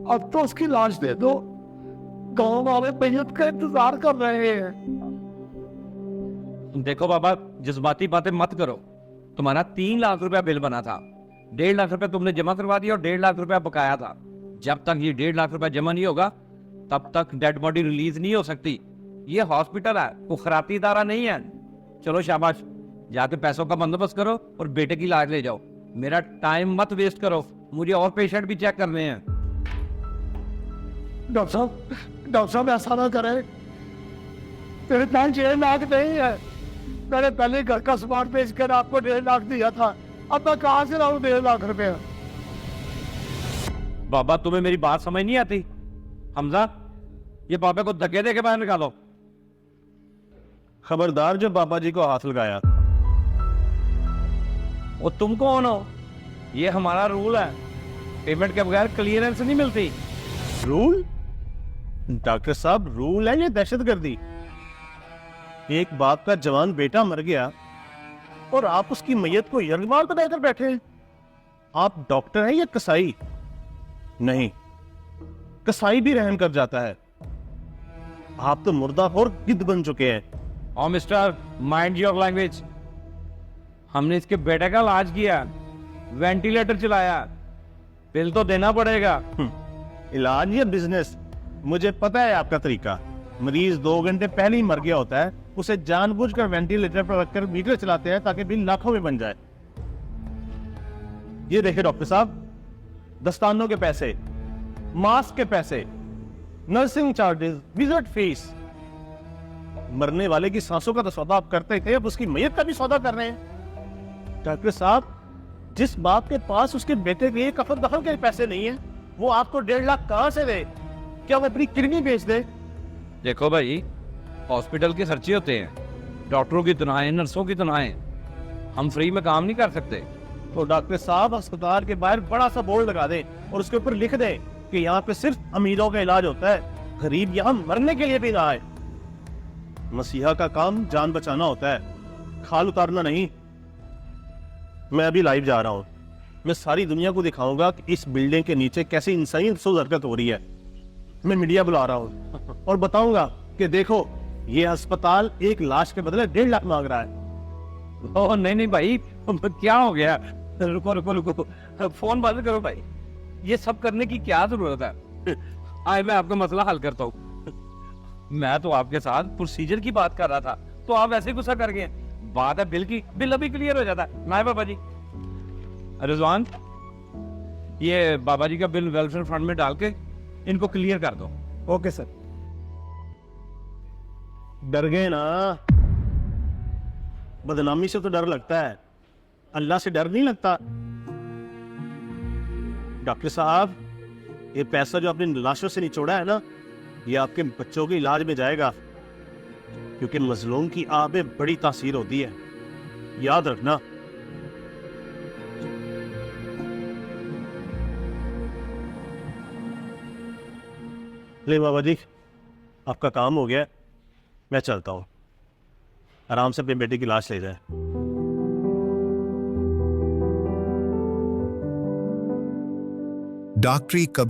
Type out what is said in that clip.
अब तो उसकी लाश दे दो, गांव वाले मैयत का इंतजार कर रहे हैं। देखो बाबा, जज्बाती बातें मत करो। तुम्हारा 3 लाख रुपया बिल बना था, 1.5 लाख रुपया तुमने जमा करवा दिया और 1.5 लाख रुपया बकाया था। जब तक ये 1.5 लाख रुपया जमा नहीं होगा तब तक डेड बॉडी रिलीज नहीं हो सकती। ये हॉस्पिटल है, कुखराती इदारा नहीं है। चलो शाबाश, जाके पैसों का बंदोबस्त करो और बेटे की इलाज ले जाओ। मेरा टाइम मत वेस्ट करो, मुझे और पेशेंट भी चेक करने हैं। डॉक्टर साहब ऐसा ना करें, मेरे पास 1.5 लाख नहीं है। मैंने पहले घर का सामान बेच कर आपको 1.5 लाख दिया था, अब मैं कहाँ से लाऊं 1.5 लाख रुपया? बाबा तुम्हें मेरी बात समझ नहीं आती? हमजा, ये बाबा को धक्के दे के बाहर निकालो। खबरदार जो बाबा जी को हाथ लगाया। और तुम कौन हो? ये हमारा रूल है, पेमेंट के बगैर क्लियरेंस नहीं मिलती। रूल? डॉक्टर साहब, रूल है ये दहशतगर्दी? एक बाप का जवान बेटा मर गया और आप उसकी मैयत को यरगमाल बनाकर बैठे हैं। आप डॉक्टर हैं या कसाई? नहीं, कसाई भी रहम कर जाता है। आप तो मुर्दाखोर गिद्ध बन चुके हैं। और मिस्टर, माइंड योर लैंग्वेज। हमने इसके बेटे का इलाज किया, वेंटिलेटर चलाया, बिल तो देना पड़ेगा। इलाज या बिजनेस, मुझे पता है आपका तरीका। मरीज 2 घंटे पहले ही मर गया होता है, उसे जानबूझकर वेंटिलेटर पर रखकर मीटर चलाते हैं ताकि बिल लाखों में बन जाए। ये देखिए डॉक्टर साहब, दस्तानों के पैसे, मास्क के पैसे, नर्सिंग चार्जेस, विजिट फीस। मरने वाले की सांसों का तो सौदा आप करते थे, अब उसकी मैयत का भी सौदा कर रहे हैं। डॉक्टर साहब, जिस बाप के पास उसके बेटे के लिए कफन दफन के पैसे नहीं है, वो आपको 1.5 लाख कहां से दे? क्या वो अपनी किडनी बेच दे? देखो भाई, हॉस्पिटल के खर्चे होते हैं, डॉक्टरों की तनख्वाहें, नर्सों की तनख्वाहें, हम फ्री में काम नहीं कर सकते। तो डॉक्टर साहब, अस्पताल के बाहर बड़ा सा बोर्ड लगा दें और उसके ऊपर लिख दें कि यहाँ पे सिर्फ अमीरों का इलाज होता है, गरीब यहाँ मरने के लिए भी ना आए। मसीहा का काम जान बचाना होता है, खाल उतारना नहीं। मैं अभी लाइव जा रहा हूँ, मैं सारी दुनिया को दिखाऊंगा कि इस बिल्डिंग के नीचे कैसी इंसानी अफसोस हरकत हो रही है। मैं मीडिया बुला रहा हूँ और बताऊंगा कि देखो, ये अस्पताल एक लाश के बदले 1.5 लाख मांग रहा है। ओह नहीं नहीं भाई, क्या हो गया? रुको रुको रुको, फोन बंद करो भाई। ये सब करने की क्या जरूरत है? आए मैं आपका मसला हल करता हूँ। मैं तो आपके साथ प्रोसीजर की बात कर रहा था, तो आप ऐसे गुस्सा कर गए। बात है बिल की, बिल अभी क्लियर हो जाता है ना बाबा जी। रिजवान, ये बाबा जी का बिल वेलफेयर फंड में डाल के इनको क्लियर कर दो। Okay sir. डर गए ना? बदनामी से तो डर लगता है, अल्लाह से डर नहीं लगता। डॉक्टर साहब, ये पैसा जो आपने लाशों से निचोड़ा है ना, ये आपके बच्चों के इलाज में जाएगा, क्योंकि मजलूम की आह में बड़ी तासीर होती है, याद रखना। ले बाबा जी, आपका काम हो गया, मैं चलता हूं। आराम से अपने बेटे की लाश ले जाए। डॉक्टरी कभी